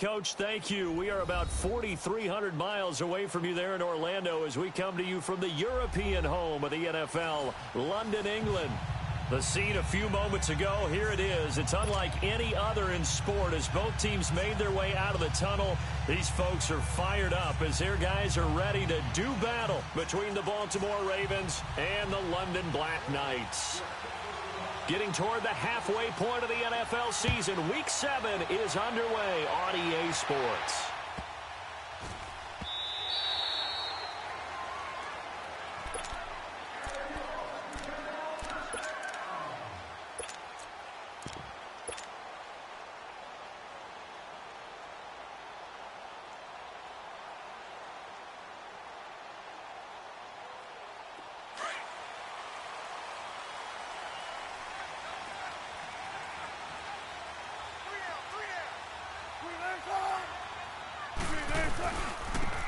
Coach. Thank you. We are about 4,300 miles away from you there in Orlando as we come to you from the European home of the NFL, London, England. The scene a few moments ago, here it is. It's unlike any other in sport as both teams made their way out of the tunnel. These folks are fired up as their guys are ready to do battle between the Baltimore Ravens and the London Black Knights. Getting toward the halfway point of the NFL season, Week 7 is underway on EA Sports.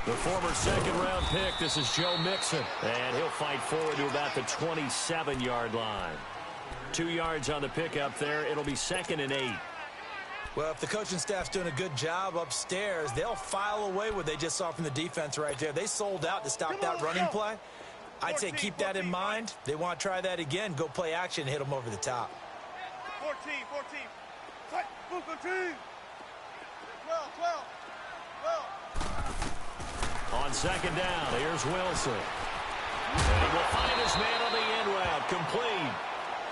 The former second-round pick, this is Joe Mixon, and he'll fight forward to about the 27-yard line. 2 yards on the pickup there. It'll be 2nd and 8. Well, if the coaching staff's doing a good job upstairs, they'll file away what they just saw from the defense right there. They sold out to stop that running play. I'd say keep that in mind. They want to try that again. Go play action and hit them over the top. 14. Fight, Booker team. 12. On second down, here's Wilson. And he will find his man on the end route, complete.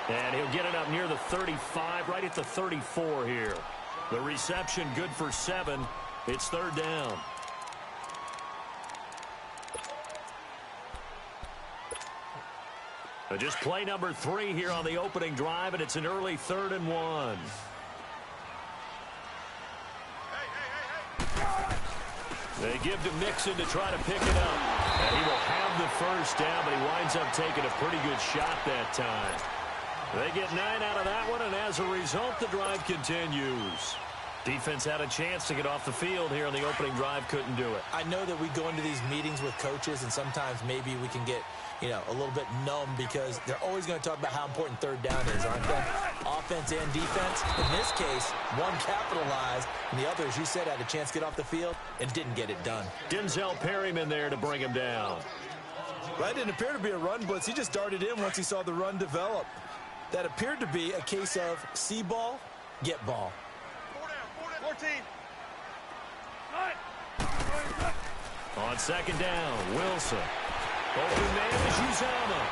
And he'll get it up near the 35, right at the 34 here. The reception good for 7. It's 3rd down. Just play number 3 here on the opening drive, and it's an early 3rd and 1. They give to Mixon to try to pick it up. And he will have the first down, but he winds up taking a pretty good shot that time. They get 9 out of that one, and as a result, the drive continues. Defense had a chance to get off the field here on the opening drive, couldn't do it. I know that we go into these meetings with coaches, and sometimes maybe we can get, a little bit numb because they're always going to talk about how important 3rd down is, aren't they? Offense and defense. In this case, one capitalized, and the other, as you said, had a chance to get off the field and didn't get it done. Denzel Perryman there to bring him down. Well, that didn't appear to be a run blitz. He just darted in once he saw the run develop. That appeared to be a case of see ball, get ball. 14. On second down, Wilson. Open man is Uzomah.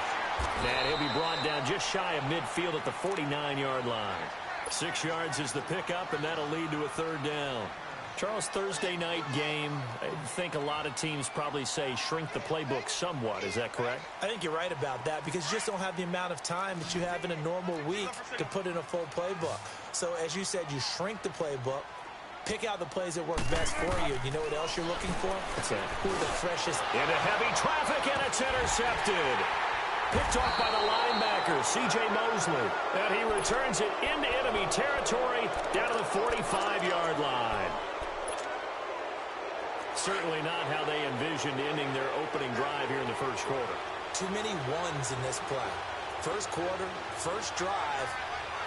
And he'll be brought down just shy of midfield at the 49-yard line. 6 yards is the pickup, and that'll lead to a 3rd down. Charles, Thursday night game, I think a lot of teams probably say shrink the playbook somewhat. Is that correct? I think you're right about that because you just don't have the amount of time that you have in a normal week to put in a full playbook. So, as you said, you shrink the playbook. Pick out the plays that work best for you. You know what else you're looking for? What's that? Who are the freshest? Into heavy traffic, and it's intercepted. Picked off by the linebacker, C.J. Mosley. And he returns it into enemy territory down to the 45-yard line. Certainly not how they envisioned ending their opening drive here in the first quarter. Too many ones in this play. First quarter, first drive,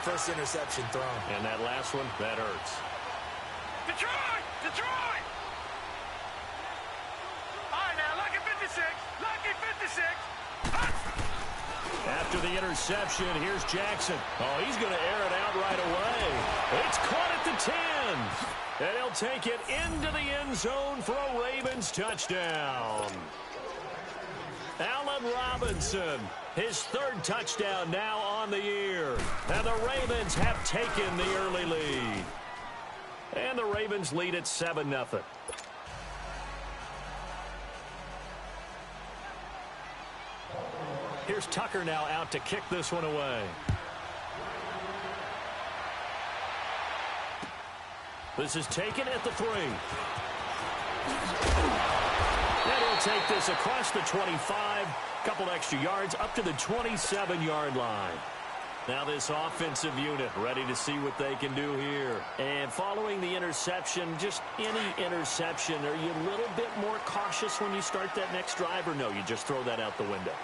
first interception thrown. And that last one, that hurts. Detroit! All right, now, lucky 56. After the interception, here's Jackson. Oh, he's going to air it out right away. It's caught at the 10. And he'll take it into the end zone for a Ravens touchdown. Allen Robinson, his 3rd touchdown now on the year. And the Ravens have taken the early lead. And the Ravens lead at 7-0. Here's Tucker now out to kick this one away. This is taken at the 3. And he'll take this across the 25. Couple extra yards up to the 27-yard line. Now this offensive unit ready to see what they can do here. And following the interception, just any interception, are you a little bit more cautious when you start that next drive, or no, you just throw that out the window?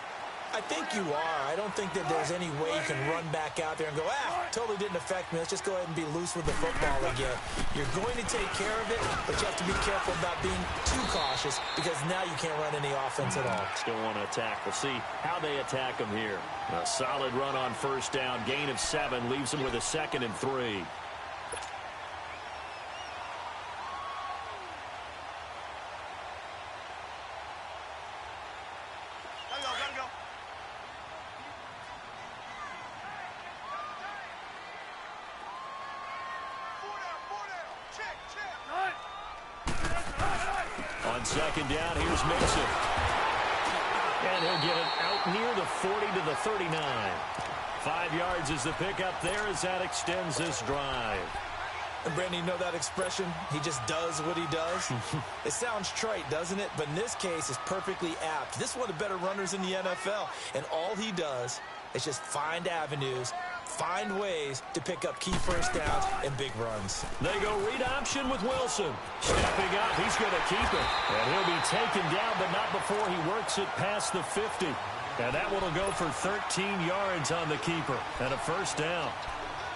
I think you are. I don't think that there's any way you can run back out there and go, totally didn't affect me. Let's just go ahead and be loose with the football again. You're going to take care of it, but you have to be careful about being too cautious because now you can't run any offense at all. Still want to attack. We'll see how they attack him here. A solid run on first down. Gain of 7 leaves him with a 2nd and 3. On second down, here's Mixon. And he'll get it out near the 40 to the 39. 5 yards is the pickup there as that extends this drive. And Brandon, you know that expression? He just does what he does. It sounds trite, doesn't it? But in this case, it's perfectly apt. This is one of the better runners in the NFL. And all he does is just find avenues, find ways to pick up key first downs and big runs. They go read option with Wilson. Stepping up, he's going to keep it. And he'll be taken down, but not before he works it past the 50. And that one will go for 13 yards on the keeper and a first down.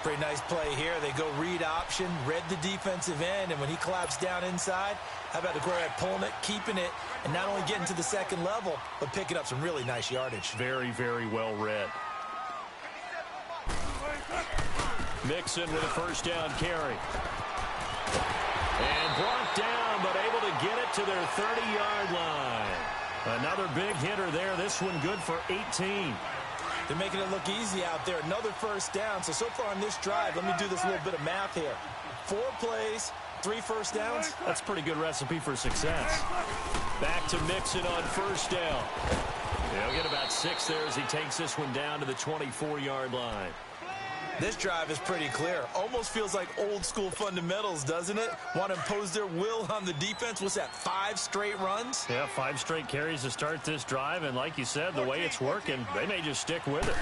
Pretty nice play here. They go read option, read the defensive end, and when he collapsed down inside, how about the quarterback pulling it, keeping it, and not only getting to the second level, but picking up some really nice yardage. Very, very well read. Mixon with a first down carry. And brought down, but able to get it to their 30-yard line. Another big hitter there. This one good for 18. They're making it look easy out there. Another first down. So far on this drive, let me do this little bit of math here. 4 plays, 3 first downs. That's a pretty good recipe for success. Back to Mixon on first down. He'll get about 6 there as he takes this one down to the 24-yard line. This drive is pretty clear. Almost feels like old school fundamentals, doesn't it? Want to impose their will on the defense. What's that, 5 straight runs? Yeah, 5 straight carries to start this drive. And like you said, the way it's working, they may just stick with it.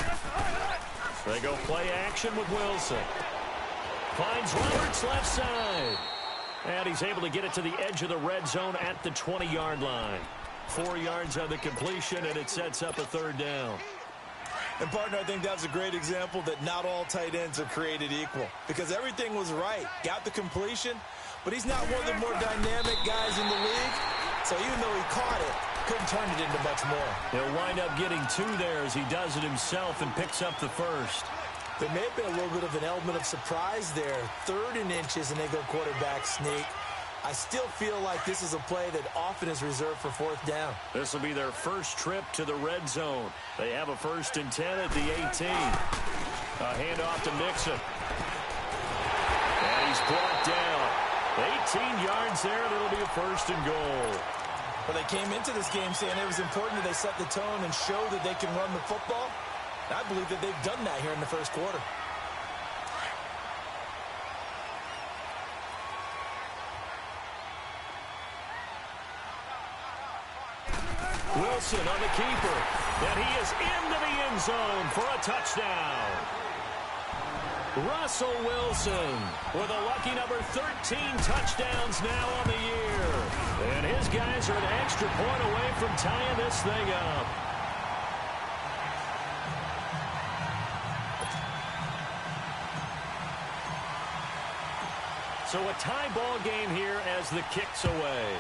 They go play action with Wilson. Finds Roberts left side. And he's able to get it to the edge of the red zone at the 20-yard line. 4 yards on the completion, and it sets up a third down. And, partner, I think that's a great example that not all tight ends are created equal. Because everything was right. Got the completion, but he's not one of the more dynamic guys in the league. So even though he caught it, couldn't turn it into much more. He'll wind up getting 2 there as he does it himself and picks up the first. There may have been a little bit of an element of surprise there. 3rd and inches, and they go quarterback sneak. I still feel like this is a play that often is reserved for 4th down. This will be their first trip to the red zone. They have a 1st and 10 at the 18. A handoff to Mixon. And he's brought down. 18 yards there, and it'll be a 1st and goal. Well, they came into this game saying it was important that they set the tone and show that they can run the football. And I believe that they've done that here in the first quarter. Wilson on the keeper, and he is into the end zone for a touchdown. Russell Wilson with a lucky number 13 touchdowns now on the year. And his guys are an extra point away from tying this thing up. So a tie ball game here as the kick's away.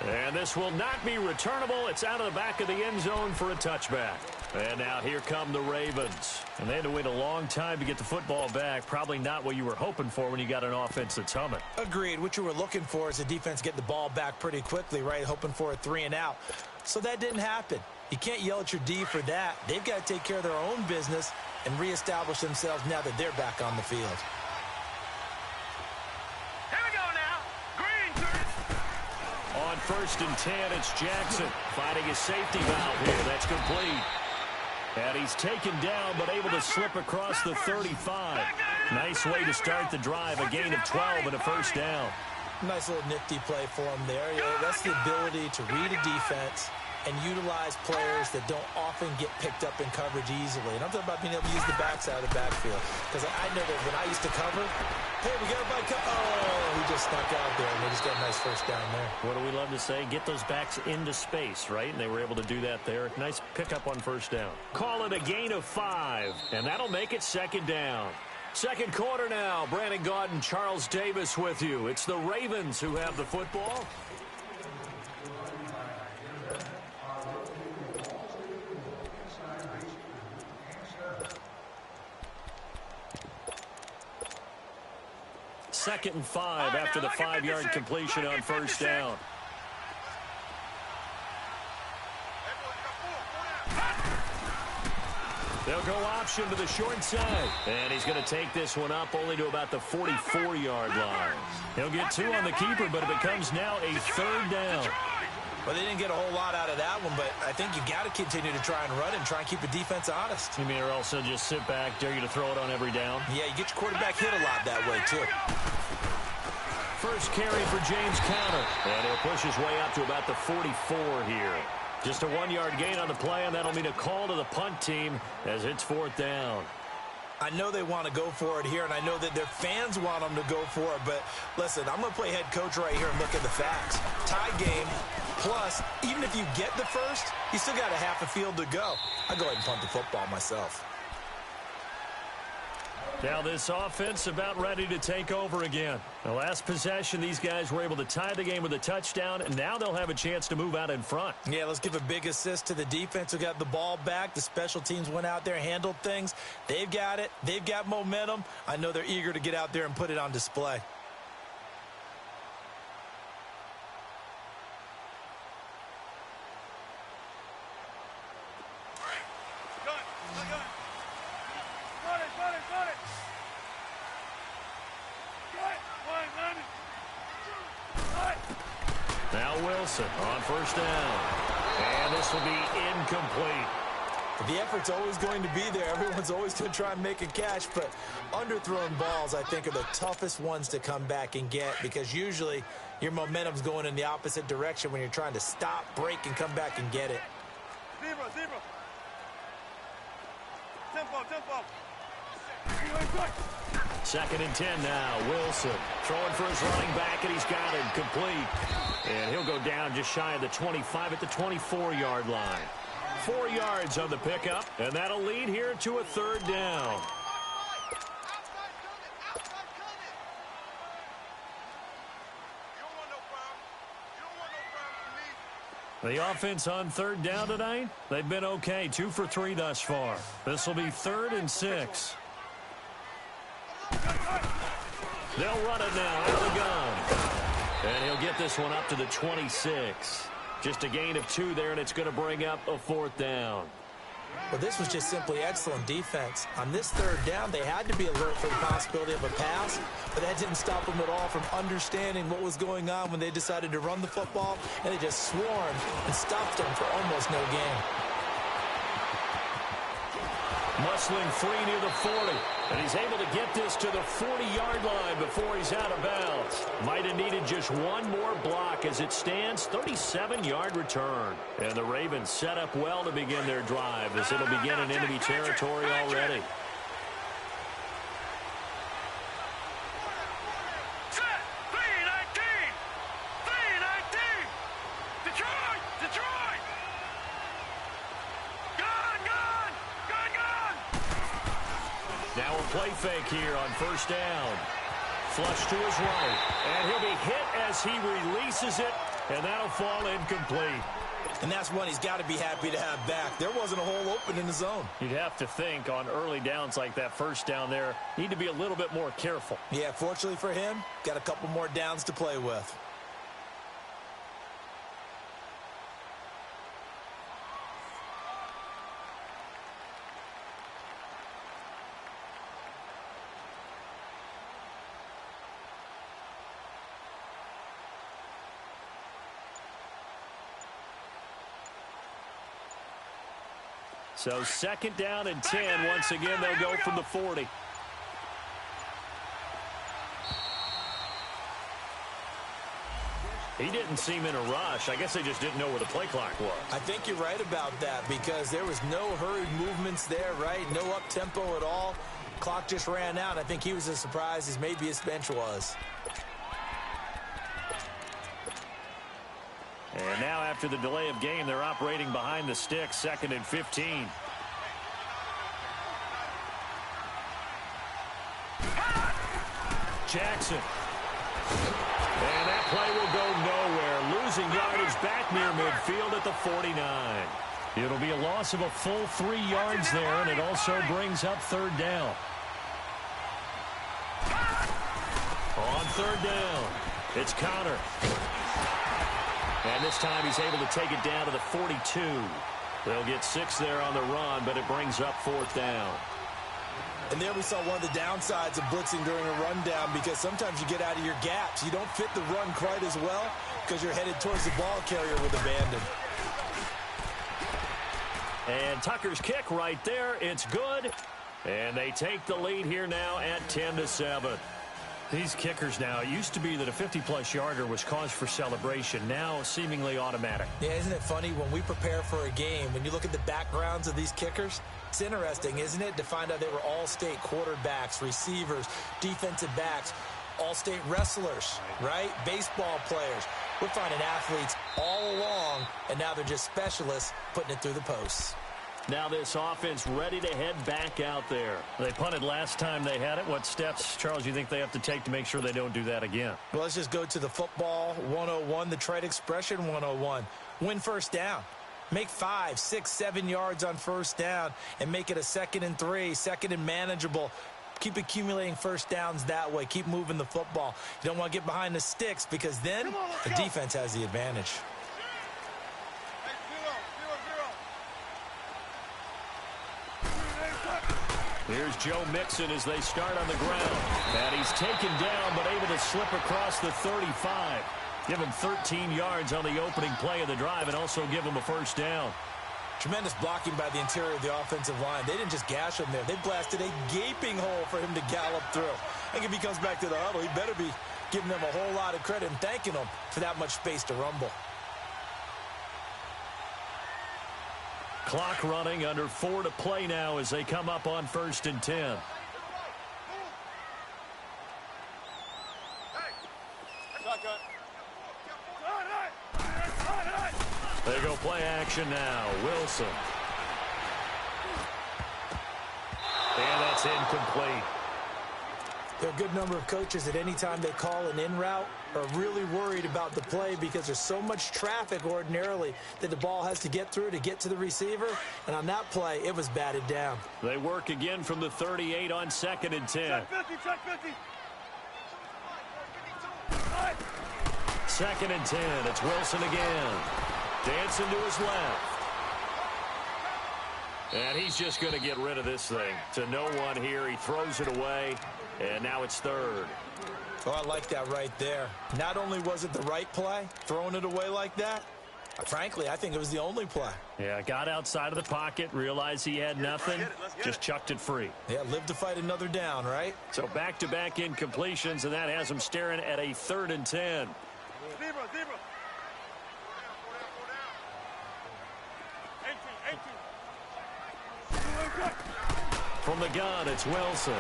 And this will not be returnable. It's out of the back of the end zone for a touchback. And now here come the Ravens. And they had to wait a long time to get the football back. Probably not what you were hoping for when you got an offense that's humming. Agreed. What you were looking for is the defense get the ball back pretty quickly, right? Hoping for a 3 and out. So that didn't happen. You can't yell at your D for that. They've got to take care of their own business and reestablish themselves now that they're back on the field. On 1st and 10, it's Jackson finding his safety valve here. That's complete. And he's taken down, but able to slip across the 35. Nice way to start the drive. A gain of 12 and a 1st down. Nice little nifty play for him there. Yeah, that's the ability to read a defense and utilize players that don't often get picked up in coverage easily. And I'm talking about being able to use the backside of the backfield. Because I know that when I used to cover, Hey, we got everybody come. Oh, he just snuck out there, and they just got a nice first down there. What do we love to say? Get those backs into space, right? And they were able to do that there. Nice pickup on first down. Call it a gain of 5, and that'll make it second down. Second quarter now. Brandon Gaudin and Charles Davis with you. It's the Ravens who have the football. Second and 5 after the 5-yard completion on first down. They'll go option to the short side. And he's going to take this one up only to about the 44-yard line. He'll get 2 on the keeper, but it becomes now a third down. Well, they didn't get a whole lot out of that one, but I think you got to continue to try and run and try and keep the defense honest. You mean or also just sit back, dare you to throw it on every down? Yeah, you get your quarterback hit a lot that way, too. First carry for James Conner. And he'll push his way up to about the 44 here. Just a 1-yard gain on the play, and that'll mean a call to the punt team as it's fourth down. I know they want to go for it here, and I know that their fans want them to go for it, but listen, I'm going to play head coach right here and look at the facts. Tie game, plus, even if you get the first, you still got a half a field to go. I'll go ahead and punt the football myself. Now this offense about ready to take over again. The last possession, these guys were able to tie the game with a touchdown, and now they'll have a chance to move out in front. Yeah, let's give a big assist to the defense who got the ball back. The special teams went out there, handled things. They've got it. They've got momentum. I know they're eager to get out there and put it on display. Now Wilson on first down. And this will be incomplete. The effort's always going to be there. Everyone's always going to try and make a catch, but underthrown balls, I think, are the toughest ones to come back and get because usually your momentum's going in the opposite direction when you're trying to stop, break, and come back and get it. Zebra. Tempo. Second and 10 now. Wilson throwing for his running back, and he's got it complete. And he'll go down just shy of the 25 at the 24-yard line. 4 yards on the pickup, and that'll lead here to a third down. The offense on third down tonight, they've been okay. 2 for 3 thus far. This will be 3rd and 6. They'll run it now out of the gun. And he'll get this one up to the 26. Just a gain of 2 there, and it's going to bring up a 4th down. Well, this was just simply excellent defense. On this third down, they had to be alert for the possibility of a pass, but that didn't stop them at all from understanding what was going on when they decided to run the football, and they just swarmed and stopped them for almost no gain. Muscling free near the 40, and he's able to get this to the 40-yard line before he's out of bounds. Might have needed just one more block as it stands, 37-yard return. And the Ravens set up well to begin their drive as it'll begin in enemy territory already. Now a play fake here on first down. Flush to his right. And he'll be hit as he releases it, and that'll fall incomplete. And that's one he's got to be happy to have back. There wasn't a hole open in the zone. You'd have to think on early downs like that first down there, need to be a little bit more careful. Yeah, fortunately for him, got a couple more downs to play with. So second down and 10. Once again, they'll go from the 40. He didn't seem in a rush. I guess they just didn't know where the play clock was. I think you're right about that because there was no hurried movements there, right? No up-tempo at all. Clock just ran out. I think he was as surprised as maybe his bench was. And now after the delay of game, they're operating behind the sticks, 2nd and 15. Jackson. And that play will go nowhere. Losing yardage back near midfield at the 49. It'll be a loss of a full 3 yards there, and it also brings up 3rd down. On 3rd down, it's Connor. And this time he's able to take it down to the 42. They'll get 6 there on the run, but it brings up 4th down. And there we saw one of the downsides of blitzing during a rundown, because sometimes you get out of your gaps. You don't fit the run quite as well because you're headed towards the ball carrier with abandon. And Tucker's kick right there. It's good. And they take the lead here now at 10-7. These kickers now, it used to be that a 50-plus yarder was cause for celebration. Now seemingly automatic. Yeah, isn't it funny when we prepare for a game, when you look at the backgrounds of these kickers? It's interesting, isn't it, to find out they were all-state quarterbacks, receivers, defensive backs, all-state wrestlers, right? Baseball players. We're finding athletes all along, and now they're just specialists putting it through the posts. Now this offense ready to head back out there. They punted last time they had it. What steps, Charles, you think they have to take to make sure they don't do that again? Well, let's just go to the football 101, the trade expression 101. Win first down. Make 5, 6, 7 yards on first down and make it a 2nd and 3, 2nd and manageable. Keep accumulating first downs that way. Keep moving the football. You don't want to get behind the sticks, because then the defense has the advantage. Here's Joe Mixon as they start on the ground. And he's taken down, but able to slip across the 35. Give him 13 yards on the opening play of the drive and also give him a first down. Tremendous blocking by the interior of the offensive line. They didn't just gash him there. They blasted a gaping hole for him to gallop through. I think if he comes back to the huddle, he better be giving them a whole lot of credit and thanking them for that much space to rumble. Clock running, under 4 to play now as they come up on 1st and 10. They go play action now. Wilson. And that's incomplete. There are a good number of coaches that any time they call an in route are really worried about the play, because there's so much traffic ordinarily that the ball has to get through to get to the receiver. And on that play, it was batted down. They work again from the 38 on 2nd and 10. Check 50, check 50. 2nd and 10. It's Wilson again. Dancing to his left. And he's just going to get rid of this thing. To no one here. He throws it away. And now it's 3rd. Oh, I like that right there. Not only was it the right play, throwing it away like that, frankly, I think it was the only play. Yeah, got outside of the pocket, realized he had nothing, just chucked it free. Yeah, live to fight another down, right? So back-to-back incompletions, and that has him staring at a 3rd and 10. Zebra. 18. From the gun, it's Wilson.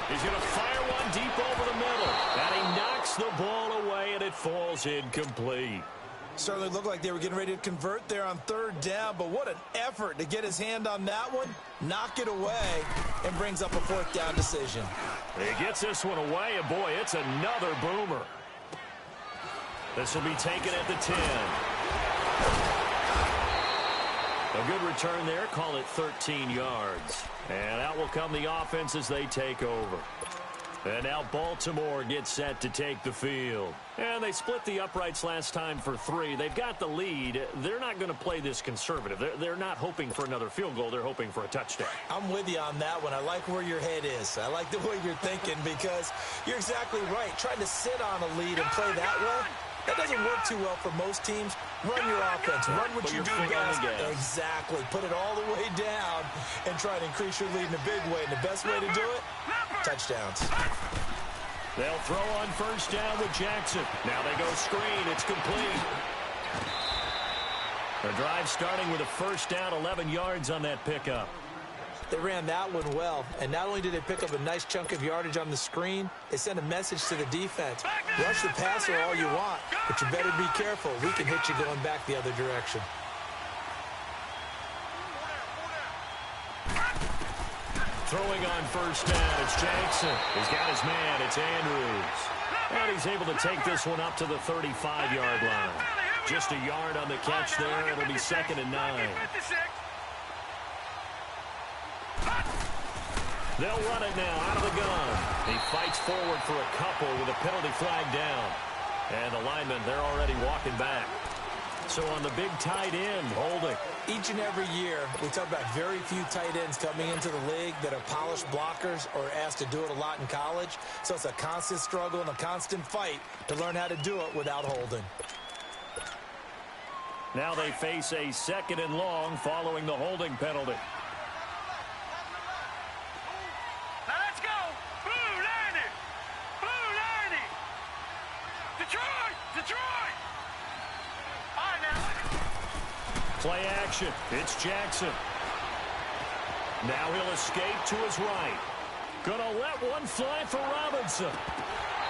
He's going to fire one deep over the middle. And he knocks the ball away, and it falls incomplete. Certainly looked like they were getting ready to convert there on 3rd down, but what an effort to get his hand on that one, knock it away, and brings up a 4th down decision. He gets this one away, and boy, it's another boomer. This will be taken at the 10. A good return there, call it 13 yards. And out will come the offense as they take over. And now Baltimore gets set to take the field. And they split the uprights last time for 3. They've got the lead. They're not going to play this conservative. They're not hoping for another field goal. They're hoping for a touchdown. I'm with you on that one. I like where your head is. I like the way you're thinking, because you're exactly right. Trying to sit on a lead and play that way, that doesn't work too well for most teams. Run your offense. Run what you do best. Exactly. Put it all the way down and try to increase your lead in a big way. And the best way to do it, touchdowns. They'll throw on 1st down with Jackson. Now they go screen. It's complete. The drive starting with a 1st down, 11 yards on that pickup. They ran that one well, and not only did they pick up a nice chunk of yardage on the screen, they sent a message to the defense. Rush the passer all you want, but you better be careful. We can hit you going back the other direction. Throwing on first down, it's Jackson. He's got his man, it's Andrews. And he's able to take this one up to the 35-yard line. Just a yard on the catch there. It'll be 2nd and 9. They'll run it now out of the gun. He fights forward for a couple with a penalty flag down. And the linemen, they're already walking back. So on the big tight end, holding. Each and every year, we talk about very few tight ends coming into the league that are polished blockers or asked to do it a lot in college. So it's a constant struggle and a constant fight to learn how to do it without holding. Now they face a 2nd and long following the holding penalty. Now let's go. Blue 90. Blue 90. Detroit. Detroit. All right, now. Play action. It's Jackson. Now he'll escape to his right. Gonna let one fly for Robinson.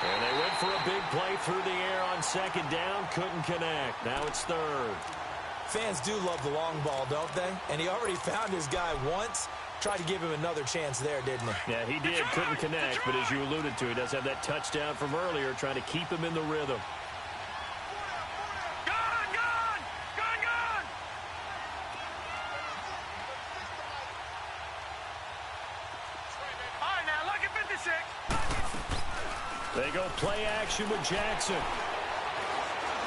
And they went for a big play through the air on 2nd down. Couldn't connect. Now it's 3rd. Fans do love the long ball, don't they? And he already found his guy once. Tried to give him another chance there, didn't he? Yeah, he did. Couldn't connect. But as you alluded to, he does have that touchdown from earlier, trying to keep him in the rhythm. They go play action with Jackson.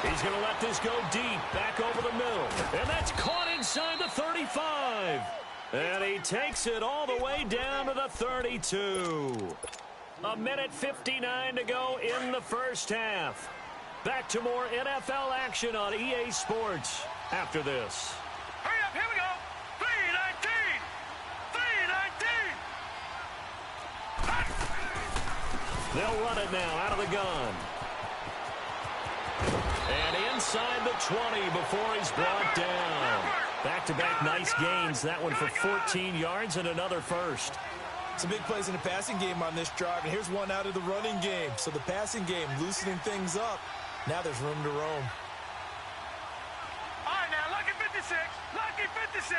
He's going to let this go deep, back over the middle. And that's caught inside the 35. And he takes it all the way down to the 32. 1:59 to go in the first half. Back to more NFL action on EA Sports after this. Hurry up, here we go. 3:19. 3:19. They'll run it now out of the gun. And inside the 20 before he's brought down. Back-to-back nice gains. That one for 14 yards and another first. Some big plays in the passing game on this drive, and here's one out of the running game. So the passing game loosening things up. Now there's room to roam. All right, now, lucky 56. Lucky 56.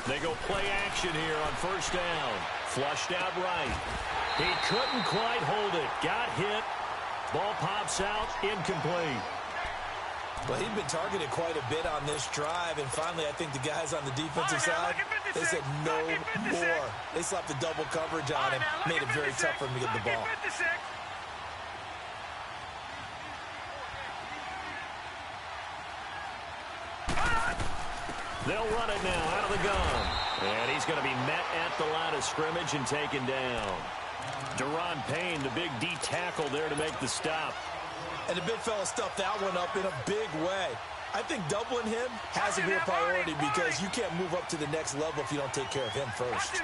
They go play action here on first down. Flushed out right. He couldn't quite hold it. Got hit. Ball pops out. Incomplete. Well, he'd been targeted quite a bit on this drive, and finally I think the guys on the defensive side, they said no more. They slapped the double coverage on him, made it very tough for him to get the ball. They'll run it now out of the gun. And he's going to be met at the line of scrimmage and taken down. Deron Payne, the big D tackle there to make the stop. And the big fella stuffed that one up in a big way. I think doubling him has to be a priority because you can't move up to the next level if you don't take care of him first.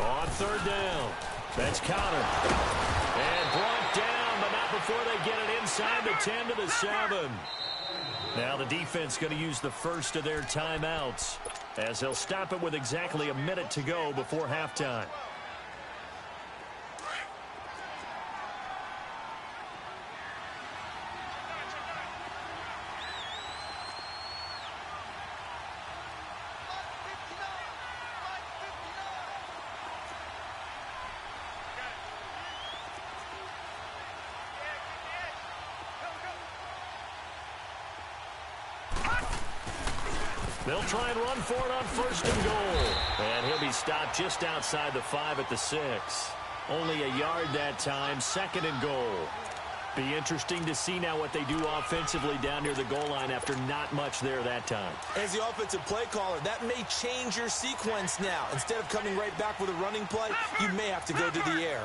On third down. That's countered. And brought down, but not before they get it inside the 10 to the 7. Now the defense going to use the first of their timeouts as they'll stop it with exactly a minute to go before halftime. They'll try and run for it on first and goal. And he'll be stopped just outside the 5 at the 6. Only a yard that time, 2nd and goal. Be interesting to see now what they do offensively down near the goal line after not much there that time. As the offensive play caller, that may change your sequence now. Instead of coming right back with a running play, you may have to go to the air.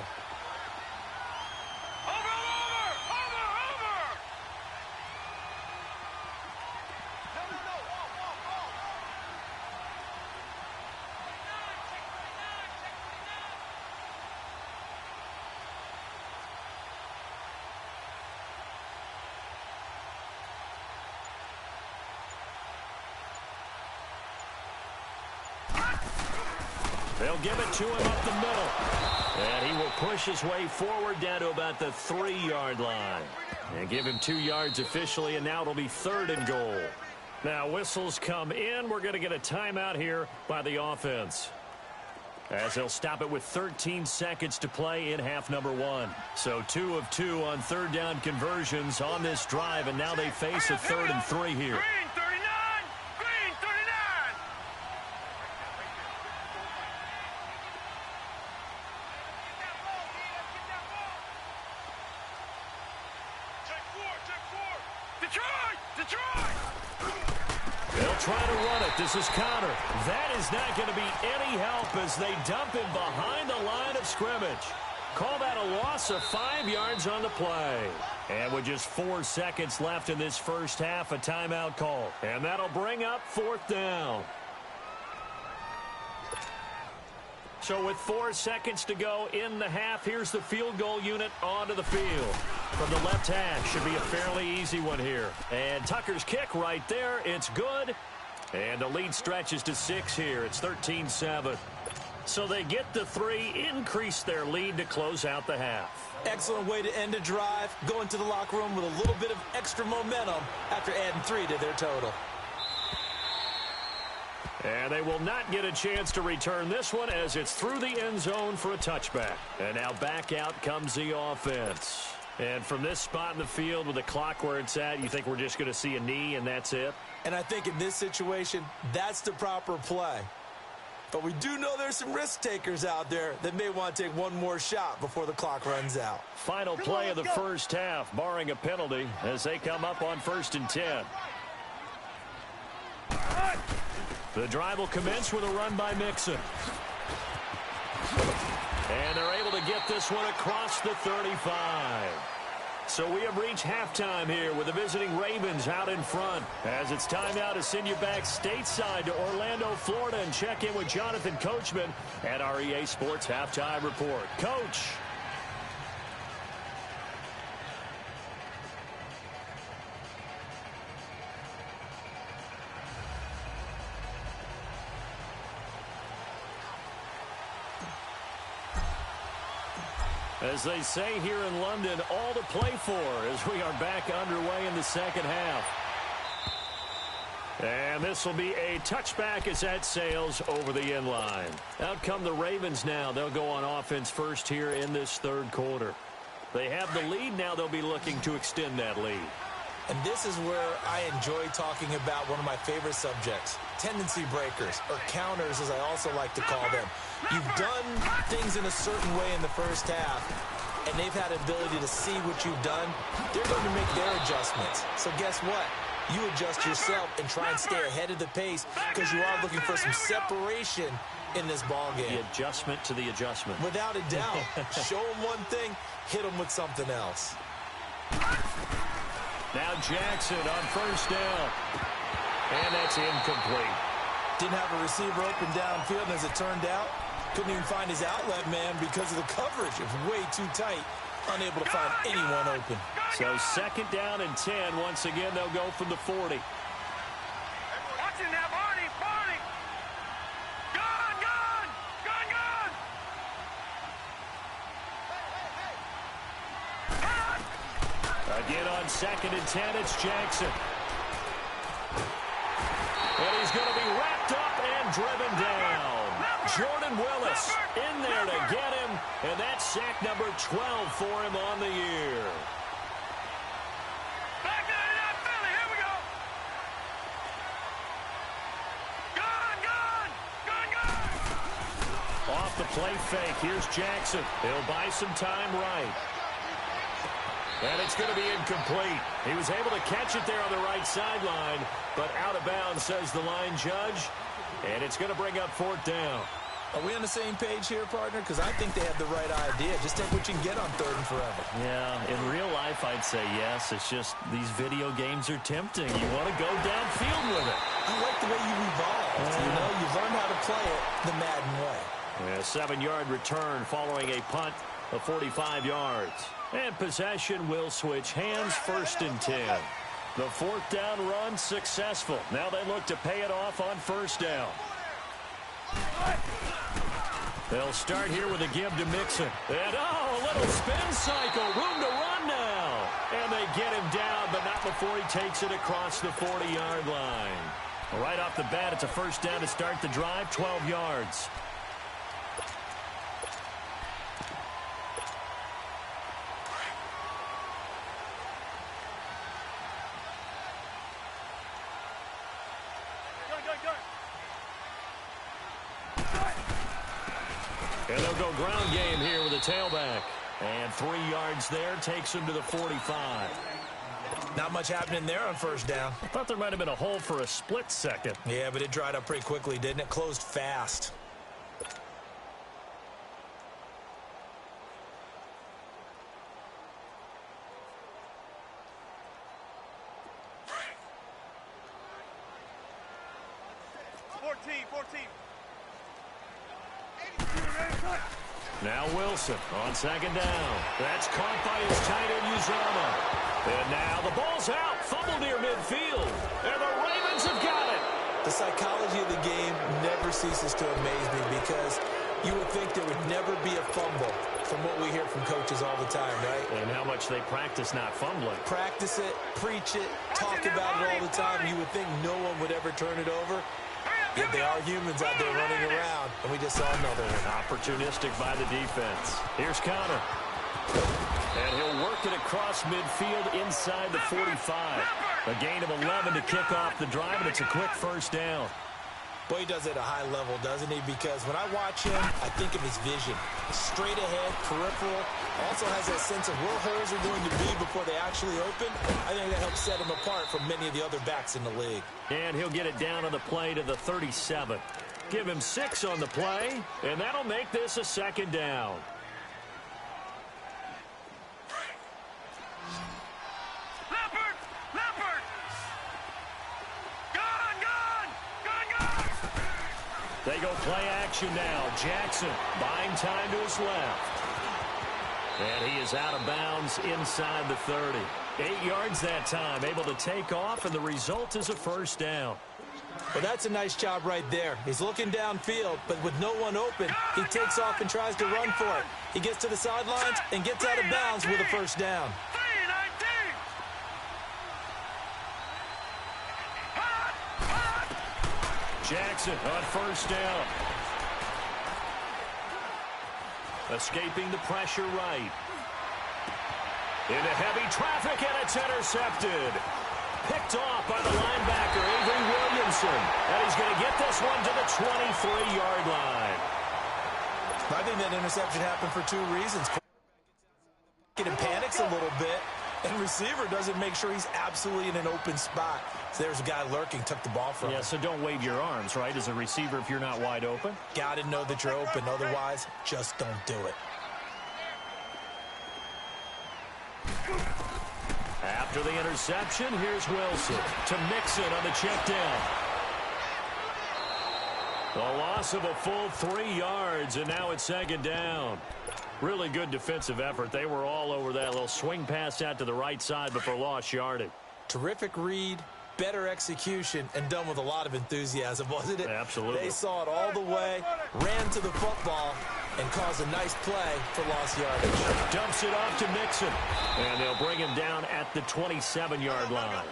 They'll give it to him up the middle. And he will push his way forward down to about the 3-yard line. And give him 2 yards officially, and now it'll be 3rd and goal. Now whistles come in. We're going to get a timeout here by the offense, as they'll stop it with 13 seconds to play in half number 1. So 2 of 2 on 3rd down conversions on this drive, and now they face a 3rd and 3 here. Green 39! Green 39! Check 4! Detroit! Detroit! They'll try to run it. This is Connor. That is not going to be any help as they dump him behind the line of scrimmage. Call that a loss of 5 yards on the play. And with just 4 seconds left in this first half, a timeout call. And that'll bring up 4th down. So with 4 seconds to go in the half, here's the field goal unit onto the field. From the left half, should be a fairly easy one here. And Tucker's kick right there, it's good. And the lead stretches to 6 here. It's 13-7. So they get the 3, increase their lead to close out the half. Excellent way to end a drive. Go into the locker room with a little bit of extra momentum after adding 3 to their total. And they will not get a chance to return this one as it's through the end zone for a touchback. And now back out comes the offense. And from this spot in the field with the clock where it's at, you think we're just going to see a knee and that's it? And I think in this situation, that's the proper play. But we do know there's some risk takers out there that may want to take one more shot before the clock runs out. Final play of the first half, barring a penalty, as they come up on 1st and 10. The drive will commence with a run by Mixon. And they're able to get this one across the 35. So we have reached halftime here with the visiting Ravens out in front. As it's time now to send you back stateside to Orlando, Florida, and check in with Jonathan Coachman at our EA Sports Halftime Report. Coach. As they say here in London, all to play for as we are back underway in the second half. And this will be a touchback as that sails over the end line. Out come the Ravens now. They'll go on offense first here in this 3rd quarter. They have the lead now. They'll be looking to extend that lead. And this is where I enjoy talking about one of my favorite subjects, tendency breakers, or counters as I also like to call them. You've done things in a certain way in the first half, and they've had the ability to see what you've done. They're going to make their adjustments. So guess what? You adjust yourself and try and stay ahead of the pace because you are looking for some separation in this ball game. The adjustment to the adjustment. Without a doubt. Show them one thing, hit them with something else. Now Jackson on 1st down. And that's incomplete. Didn't have a receiver open downfield, and as it turned out, couldn't even find his outlet man because of the coverage. It was way too tight, unable to find anyone open. So 2nd down and 10. Once again, they'll go from the 40. Watch it now, Barney! Barney! Gun! Gun! Gun! Gun! Again on 2nd and 10, it's Jackson. And he's going to be wrapped up and driven down. Jordan Willis in there to get him, and that's sack number 12 for him on the year. Back down in Philly, here we go! Gun! Gun! Gun! Gun! Off the play fake, here's Jackson. He'll buy some time right. And it's going to be incomplete. He was able to catch it there on the right sideline, but out of bounds, says the line judge. And it's going to bring up 4th down. Are we on the same page here, partner? Because I think they have the right idea. Just take what you can get on 3rd and forever. Yeah, in real life, I'd say yes. It's just these video games are tempting. You want to go downfield with it. I like the way you evolved. You know, you've learned how to play it the Madden way. A 7-yard return following a punt of 45 yards. And possession will switch hands, 1st and 10. The 4th down run successful. Now they look to pay it off on 1st down. They'll start here with a give to Mixon. And, oh, a little spin cycle. Room to run now. And they get him down, but not before he takes it across the 40-yard line. Right off the bat, it's a first down to start the drive, 12 yards. And they'll go ground game here with a tailback. And 3 yards there takes him to the 45. Not much happening there on first down. I thought there might have been a hole for a split second. Yeah, but it dried up pretty quickly, didn't it? Closed fast. Now Wilson on second down. That's caught by his tight end, Uzomah. And now the ball's out. Fumble near midfield. And the Ravens have got it. The psychology of the game never ceases to amaze me because you would think there would never be a fumble from what we hear from coaches all the time, right? And how much they practice not fumbling. Practice it, preach it, talk about it all the time. You would think no one would ever turn it over. Yet they are humans out there running around, and we just saw another one. Opportunistic by the defense. Here's Connor. And he'll work it across midfield inside the 45. A gain of 11 to kick off the drive, and it's a quick first down. Boy, he does it at a high level, doesn't he? Because when I watch him, I think of his vision. Straight ahead, peripheral. Also has that sense of where holes are going to be before they actually open. I think that helps set him apart from many of the other backs in the league. And he'll get it down on the play to the 37. Give him 6 on the play, and that'll make this a second down. They go play action now. Jackson buying time to his left. And he is out of bounds inside the 30. 8 yards that time, able to take off, and the result is a first down. Well, that's a nice job right there. He's looking downfield, but with no one open, he takes off and tries to run for it. He gets to the sidelines and gets out of bounds with a first down. Jackson on first down. Escaping the pressure right. Into heavy traffic, and it's intercepted. Picked off by the linebacker, Avery Williamson. And he's going to get this one to the 23-yard line. I think that interception happened for 2 reasons. He panics a little bit, and receiver doesn't make sure he's absolutely in an open spot. So there's a guy lurking, took the ball from him. Yeah, so don't wave your arms, right, as a receiver if you're not wide open. Got to know that you're open. Otherwise, just don't do it. After the interception, here's Wilson to Mixon on the check down. The loss of a full 3 yards, and now it's second down. Really good defensive effort. They were all over that little swing pass out to the right side before lost yardage. Terrific read, better execution, and done with a lot of enthusiasm, wasn't it? Absolutely. They saw it all the way, ran to the football, and caused a nice play for lost yardage. Dumps it off to Mixon. And they'll bring him down at the 27-yard line.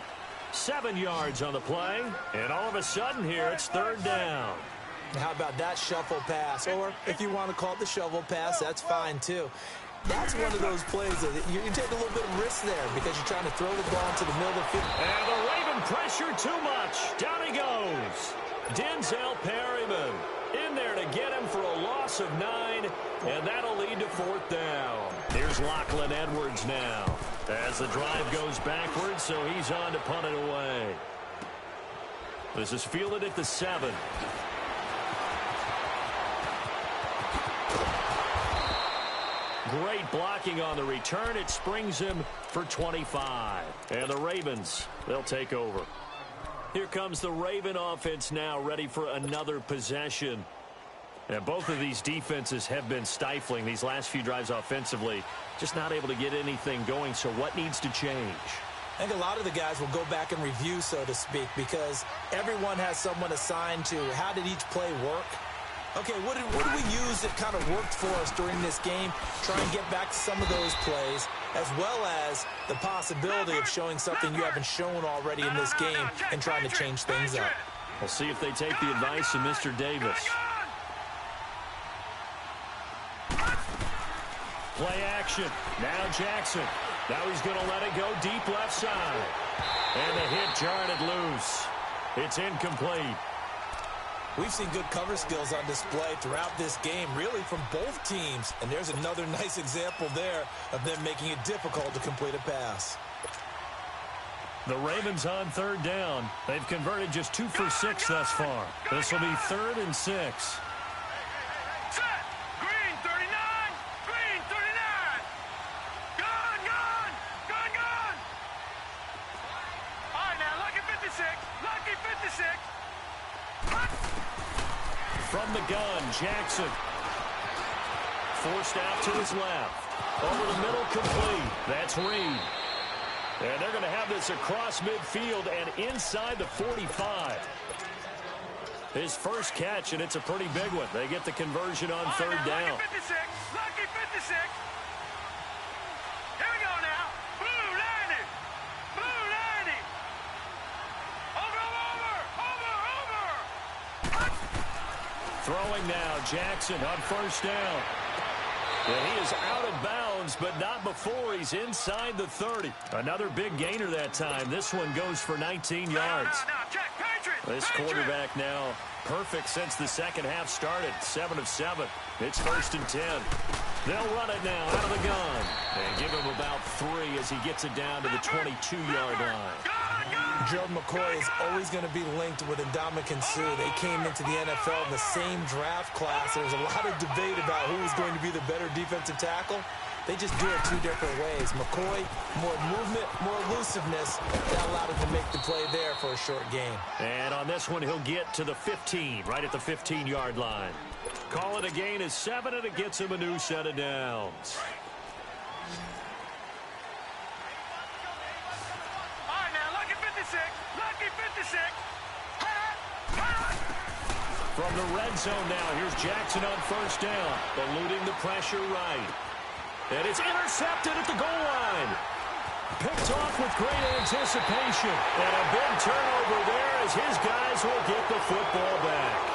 7 yards on the play, and all of a sudden here it's third down. How about that shuffle pass? Or if you want to call it the shovel pass, that's fine too. That's one of those plays that you can take a little bit of risk there because you're trying to throw the ball into the middle of the field. And the Raven pressure too much. Down he goes. Denzel Perryman in there to get him for a loss of 9, and that'll lead to fourth down. Here's Lachlan Edwards now as the drive goes backwards, so he's on to punt it away. This is fielded at the 7. Great blocking on the return. It springs him for 25. And the Ravens, they'll take over. Here comes the Raven offense now, ready for another possession. And both of these defenses have been stifling these last few drives offensively. Just not able to get anything going, so what needs to change? I think a lot of the guys will go back and review, so to speak, because everyone has someone assigned to how did each play work. Okay, what did we use that kind of worked for us during this game? Try and get back to some of those plays, as well as the possibility of showing something you haven't shown already in this game and trying to change things up. We'll see if they take the advice of Mr. Davis. Play action. Now Jackson. Now he's going to let it go deep left side. And the hit jarred it loose. It's incomplete. We've seen good cover skills on display throughout this game, really from both teams. And there's another nice example there of them making it difficult to complete a pass. The Ravens on third down. They've converted just 2 for 6 thus far. This will be 3rd and 6. From the gun, Jackson. Forced out to his left. Over the middle, complete. That's Reed. And they're going to have this across midfield and inside the 45. His first catch, and it's a pretty big one. They get the conversion on third down. Lucky 56. Lucky 56. Here we go now. Blue 90. Blue 90. Over. Throwing now, Jackson on first down. And he is out of bounds, but not before he's inside the 30. Another big gainer that time. This one goes for 19 yards. This quarterback now perfect since the second half started. 7 of 7. It's 1st and 10. They'll run it now out of the gun. And give him about 3 as he gets it down to the 22-yard line. Gerald McCoy is always going to be linked with Ndamukong Suh. They came into the NFL in the same draft class. There was a lot of debate about who was going to be the better defensive tackle. They just do it 2 different ways. McCoy, more movement, more elusiveness. That allowed him to make the play there for a short gain. And on this one, he'll get to the 15, right at the 15-yard line. Call it a gain of 7, and it gets him a new set of downs. Lucky 56. From the red zone now, here's Jackson on first down, eluding the pressure right. And it's intercepted at the goal line. Picked off with great anticipation. And a big turnover there as his guys will get the football back.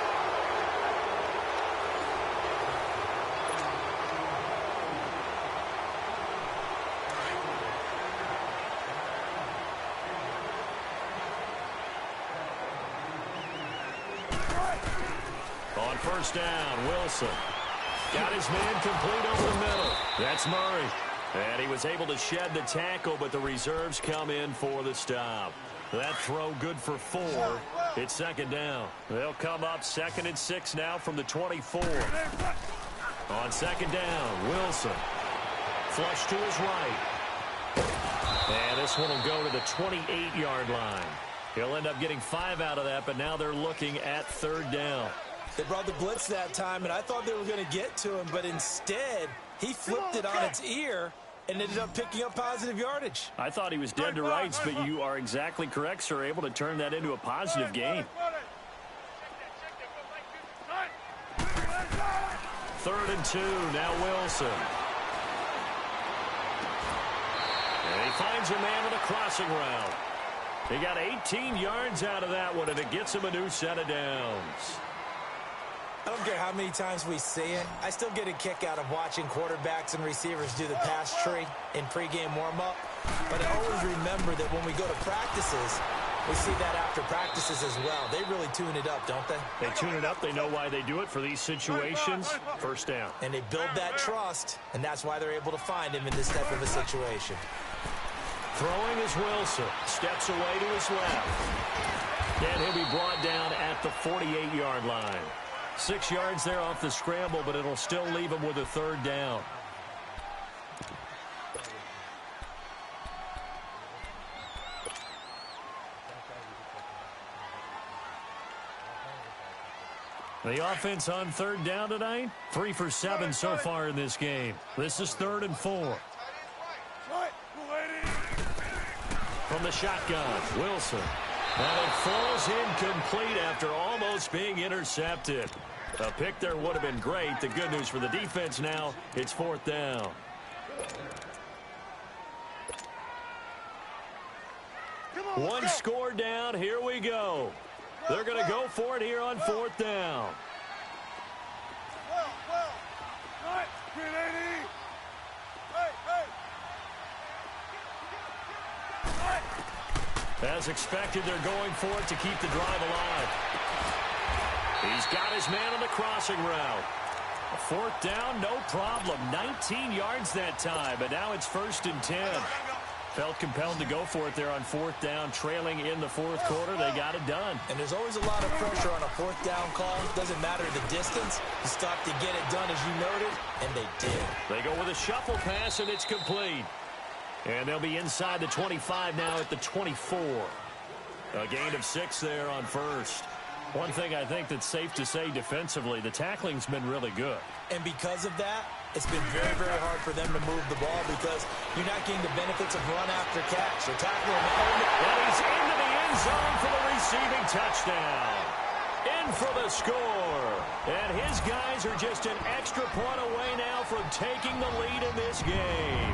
On first down, Wilson. Got his man complete over the middle. That's Murray. And he was able to shed the tackle, but the reserves come in for the stop. That throw good for 4. It's 2nd down. They'll come up 2nd and 6 now from the 24. On 2nd down, Wilson. Flush to his right. And this one will go to the 28-yard line. He'll end up getting 5 out of that, but now they're looking at 3rd down. They brought the blitz that time, and I thought they were going to get to him, but instead, he flipped it on its ear and ended up picking up positive yardage. I thought he was dead to rights, but you are exactly correct, sir, able to turn that into a positive gain. 3rd and 2, now Wilson. And he finds a man with a crossing route. He got 18 yards out of that one, and it gets him a new set of downs. I don't care how many times we see it. I still get a kick out of watching quarterbacks and receivers do the pass tree in pregame warm-up. But I always remember that when we go to practices, we see that after practices as well. They really tune it up, don't they? They tune it up. They know why they do it for these situations. First down. And they build that trust, and that's why they're able to find him in this type of a situation. Throwing is Wilson. Steps away to his left. And he'll be brought down at the 48-yard line. 6 yards there off the scramble, but it'll still leave him with a 3rd down. The offense on 3rd down tonight, 3 for 7 so far in this game. This is 3rd and 4. From the shotgun, Wilson. And it falls incomplete after almost being intercepted. A pick there would have been great. The good news for the defense now, it's 4th down. One score down. Here we go. They're going to go for it here on 4th down. As expected, they're going for it to keep the drive alive. He's got his man on the crossing route. 4th down, no problem. 19 yards that time, but now it's 1st and 10. Felt compelled to go for it there on 4th down, trailing in the 4th quarter. They got it done. And there's always a lot of pressure on a 4th down call. Doesn't matter the distance. You stop to get it done, as you noted, and they did. They go with a shuffle pass, and it's complete. And they'll be inside the 25 now at the 24. A gain of 6 there on 1st. One thing I think that's safe to say defensively, the tackling's been really good. And because of that, it's been very, very hard for them to move the ball because you're not getting the benefits of run after catch. They're tackling him. And he's into the end zone for the receiving touchdown. In for the score. And his guys are just an extra point away now from taking the lead in this game.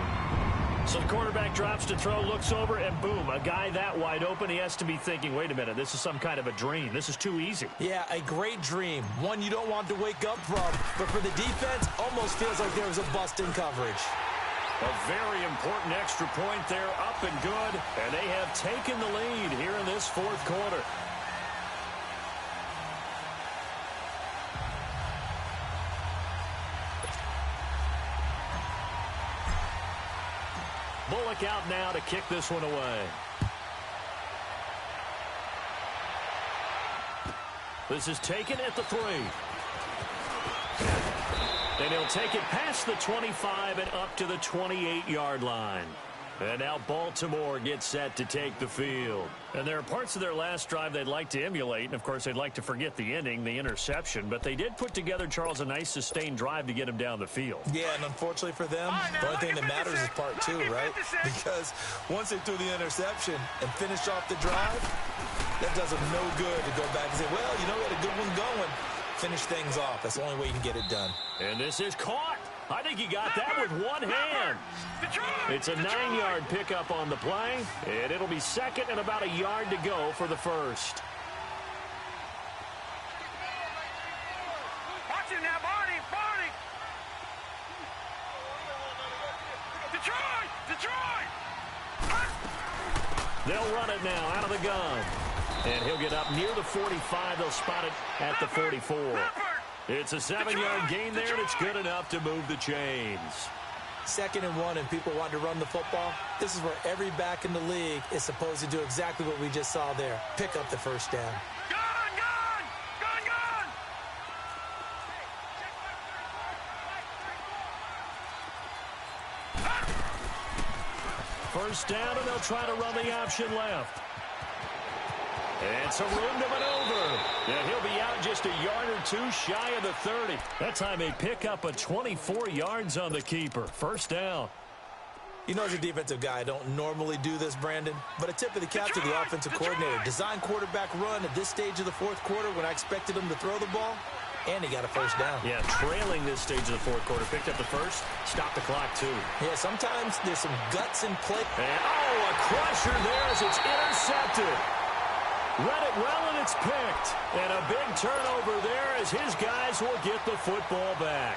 So the quarterback drops to throw, looks over, and boom, a guy that wide open, he has to be thinking, wait a minute, this is some kind of a dream. This is too easy. Yeah, a great dream. One you don't want to wake up from. But for the defense, almost feels like there was a bust in coverage. A very important extra point there, up and good. And they have taken the lead here in this 4th quarter. Bullock out now to kick this one away. This is taken at the 3. And he'll take it past the 25 and up to the 28-yard line. And now Baltimore gets set to take the field. And there are parts of their last drive they'd like to emulate. And, of course, they'd like to forget the ending, the interception. But they did put together, Charles, a nice sustained drive to get him down the field. Yeah, and unfortunately for them, the only thing that matters is part 2, right? Because once they threw the interception and finished off the drive, that does them no good to go back and say, well, you know, we had a good one going. Finish things off. That's the only way you can get it done. And this is caught. I think he got that with one hand. It's a 9-yard pickup on the play, and it'll be 2nd and about a yard to go for the 1st. Watch him now, Barney, Barney. Detroit. They'll run it now out of the gun. And he'll get up near the 45. They'll spot it at the 44. It's a 7-yard gain there, and it's good enough to move the chains. 2nd and 1, and people want to run the football. This is where every back in the league is supposed to do exactly what we just saw there. Pick up the 1st down. Gun! 1st down, and they'll try to run the option left. And some room to maneuver. And he'll be out just a yard or 2 shy of the 30. That time they pick up a 24 yards on the keeper. 1st down. You know, as a defensive guy, I don't normally do this, Brandon, but a tip of the cap to the offensive coordinator. Design quarterback run at this stage of the 4th quarter when I expected him to throw the ball, and he got a 1st down. Yeah, trailing this stage of the 4th quarter. Picked up the 1st, stopped the clock, too. Yeah, sometimes there's some guts in play. And, a crusher there as it's intercepted. Read it well, and it's picked. And a big turnover there as his guys will get the football back.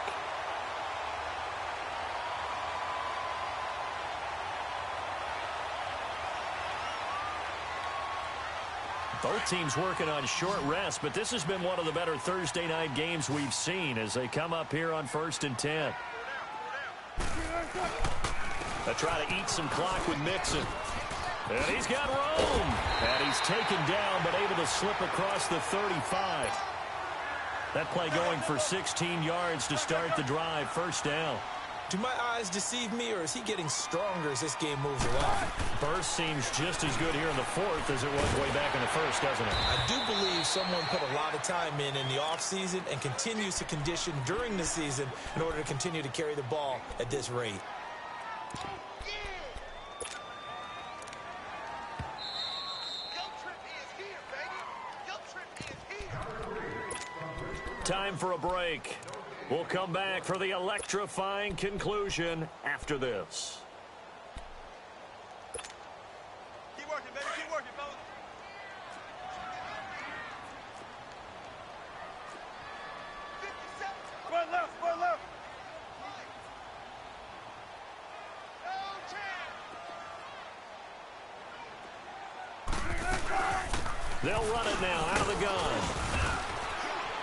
Both teams working on short rest, but this has been one of the better Thursday night games we've seen as they come up here on 1st and 10. They try to eat some clock with Mixon. And he's got room. And he's taken down, but able to slip across the 35. That play going for 16 yards to start the drive. 1st down. Do my eyes deceive me, or is he getting stronger as this game moves along? Burst seems just as good here in the 4th as it was way back in the 1st, doesn't it? I do believe someone put a lot of time in the offseason and continues to condition during the season in order to continue to carry the ball at this rate. time for a break. We'll come back for the electrifying conclusion after this. Keep working, baby. Keep working, fellas. Square left, square left. They'll run it now out of the gun.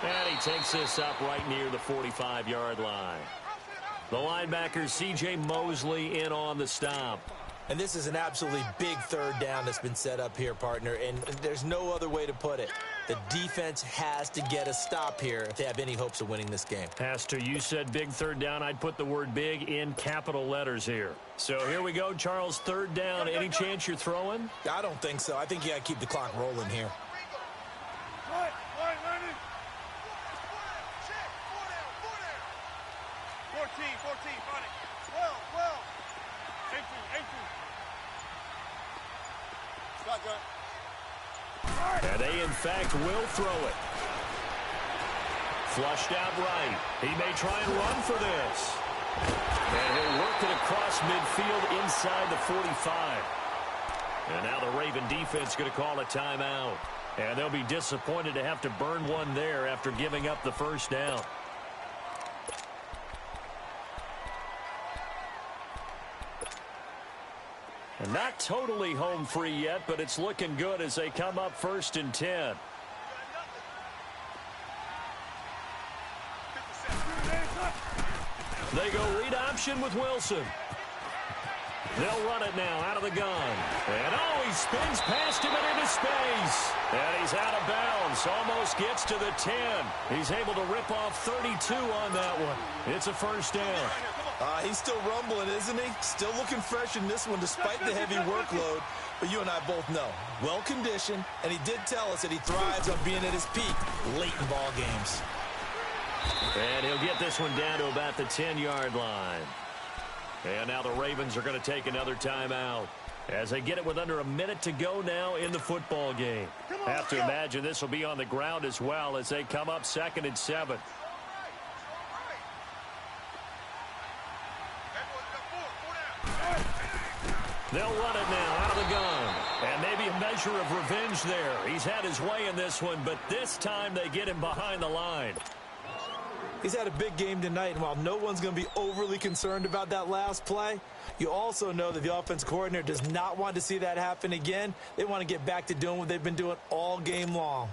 And he takes this up right near the 45-yard line. The linebacker, C.J. Mosley, in on the stop. And this is an absolutely big third down that's been set up here, partner, and there's no other way to put it. The defense has to get a stop here if they have any hopes of winning this game. Pastor, you said big third down. I'd put the word big in capital letters here. So here we go, Charles, third down. Any chance you're throwing? I don't think so. I think you got to keep the clock rolling here. 14, find it. 12. 18. Shotgun. And they, in fact, will throw it. Flushed out right. He may try and run for this. And he'll work it across midfield inside the 45. And now the Raven defense going to call a timeout. And they'll be disappointed to have to burn one there after giving up the first down. And not totally home free yet, but it's looking good as they come up 1st and 10. They go read option with Wilson. They'll run it now out of the gun. And oh, he spins past him and into space. And he's out of bounds. Almost gets to the 10. He's able to rip off 32 on that one. It's a first down. He's still rumbling, isn't he? Still looking fresh in this one despite the heavy workload. But you and I both know, well-conditioned, and he did tell us that he thrives on being at his peak late in ball games. And he'll get this one down to about the 10-yard line. And now the Ravens are going to take another timeout as they get it with under a minute to go now in the football game. Have to imagine this will be on the ground as well as they come up 2nd and 7. They'll run it now out of the gun. And maybe a measure of revenge there. He's had his way in this one, but this time they get him behind the line. He's had a big game tonight, and while no one's going to be overly concerned about that last play, you also know that the offense coordinator does not want to see that happen again. They want to get back to doing what they've been doing all game long.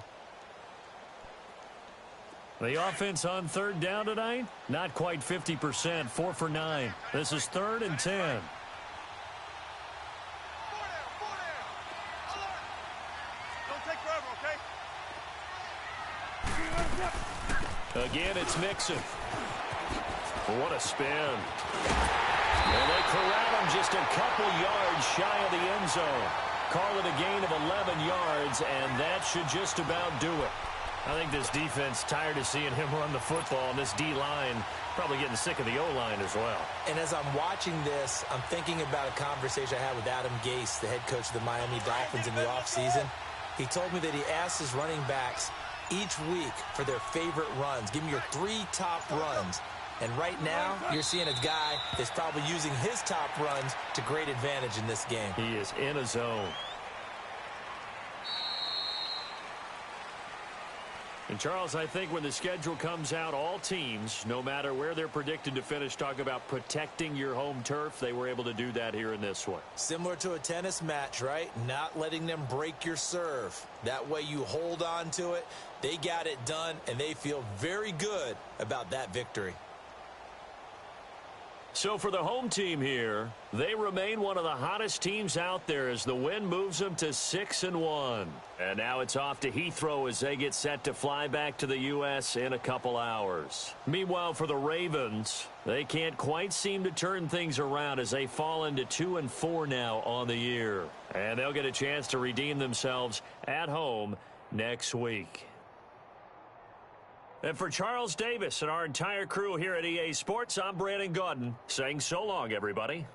The offense on third down tonight, not quite 50%, 4 for 9. This is 3rd and 10. Again, it's Mixon. What a spin. And they corral him just a couple yards shy of the end zone. Call it a gain of 11 yards, and that should just about do it. I think this defense tired of seeing him run the football, and this D-line probably getting sick of the O-line as well. And as I'm watching this, I'm thinking about a conversation I had with Adam Gase, the head coach of the Miami Dolphins in the offseason. He told me that he asked his running backs each week for their favorite runs. Give me your 3 top runs. And right now, you're seeing a guy that's probably using his top runs to great advantage in this game. He is in a zone. And, Charles, I think when the schedule comes out, all teams, no matter where they're predicted to finish, talk about protecting your home turf. They were able to do that here in this one. Similar to a tennis match, right? Not letting them break your serve. That way you hold on to it. They got it done, and they feel very good about that victory. So for the home team here, they remain one of the hottest teams out there as the win moves them to 6-1. And now it's off to Heathrow as they get set to fly back to the U.S. in a couple hours. Meanwhile, for the Ravens, they can't quite seem to turn things around as they fall into 2-4 now on the year. And they'll get a chance to redeem themselves at home next week. And for Charles Davis and our entire crew here at EA Sports, I'm Brandon Gaudin saying so long, everybody.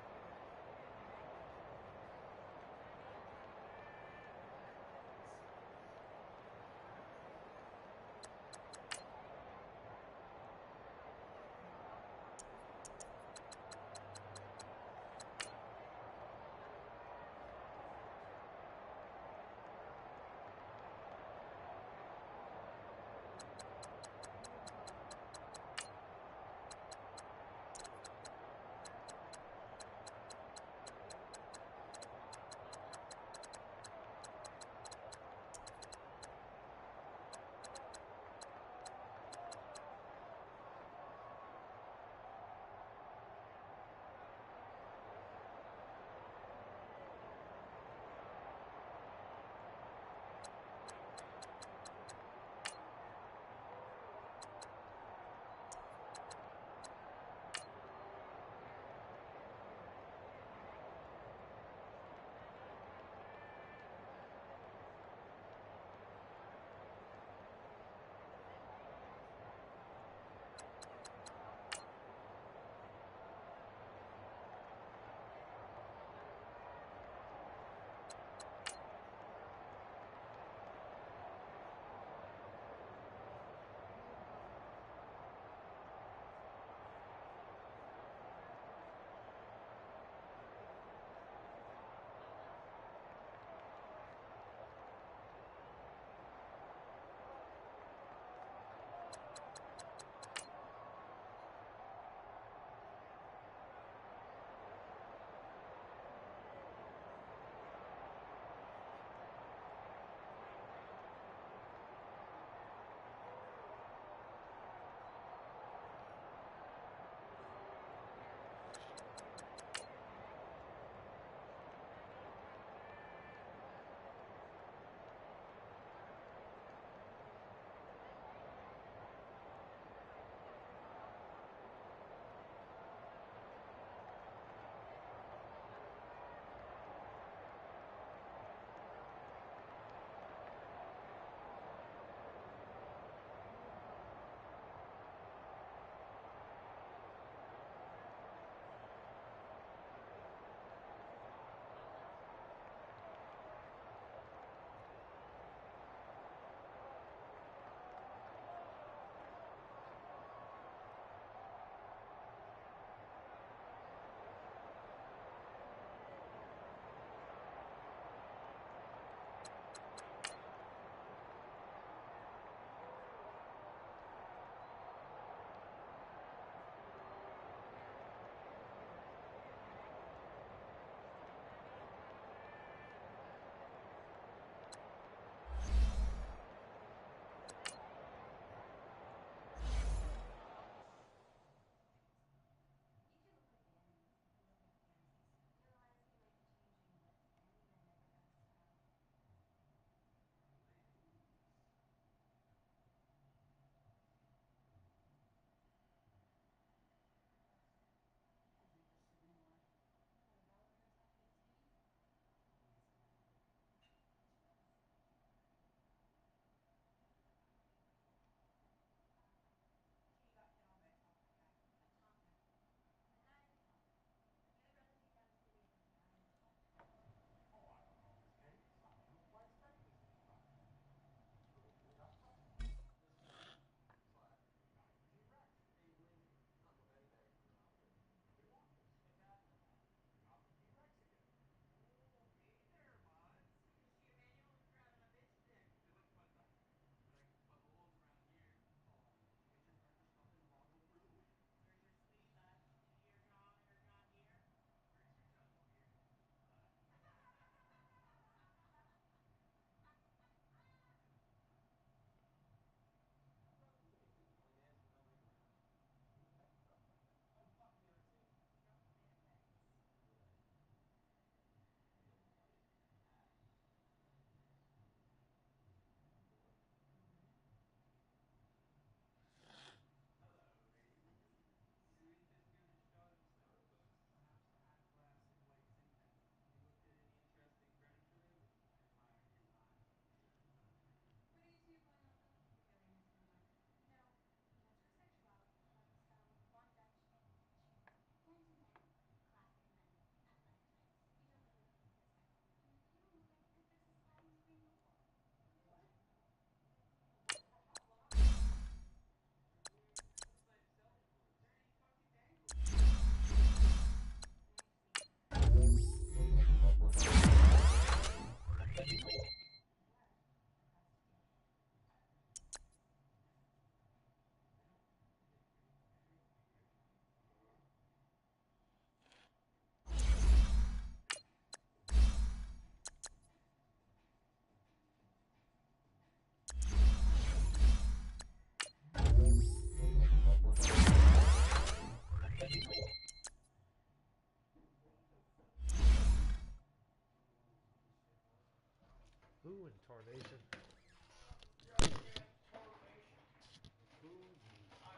Tarnation. I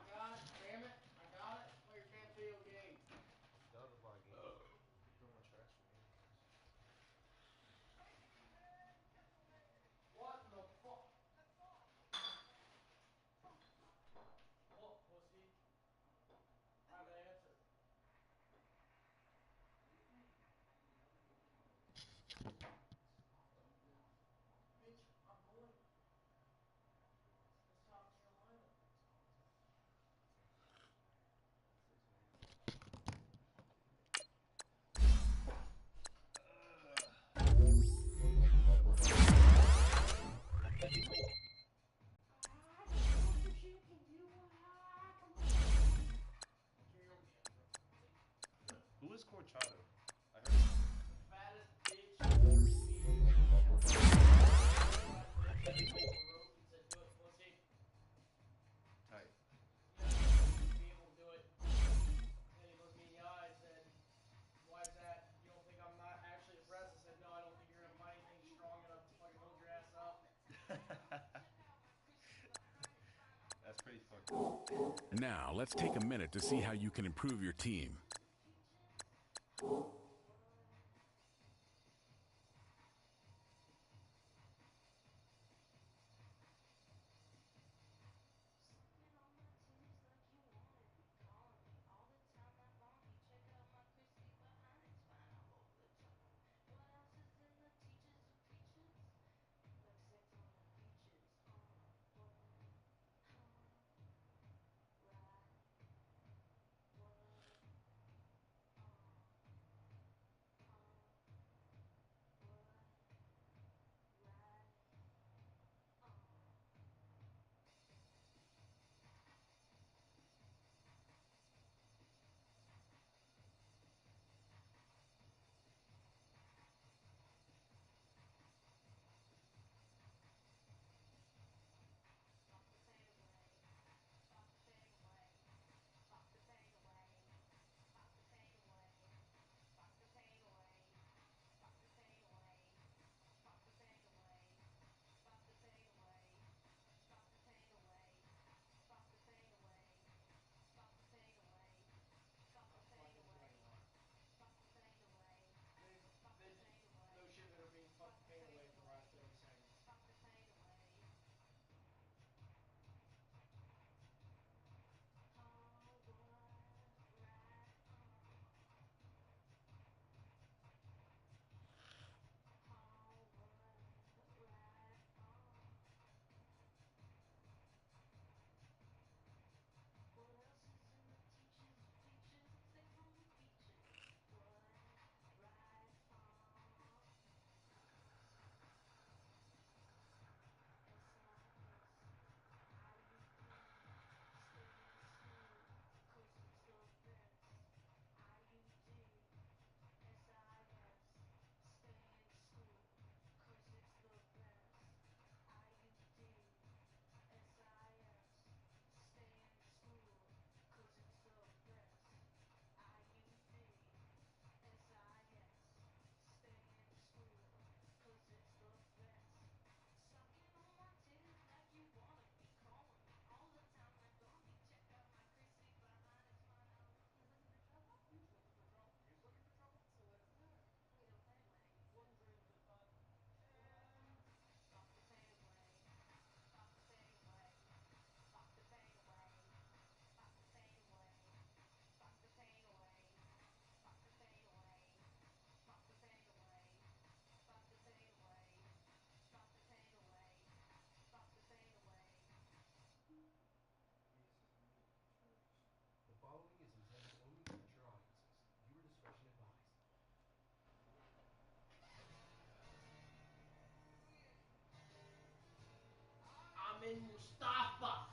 got it, damn it. I got it. Play your damn video game. Done with my game. Doing my tracks for me. What the fuck? What, pussy? I haven't answered. Bitch, I'm going to South Carolina. Who is Corchado? I heard. Fattest bitch you ever seen. Rope and said, do it, pussy. Tight. Yeah, you'd be able to do it. Then he looked me in the eye and said, why is that? You don't think I'm not actually impressed? I said, no, I don't think you're going to find anything strong enough to fucking hold your ass up. That's pretty fucked up. Now, let's take a minute to see how you can improve your team. No shit, they were being fucked the pain away for the last 30 seconds. The following is intended only for mature audiences. Viewer discretion advised. I'm in Mustafa.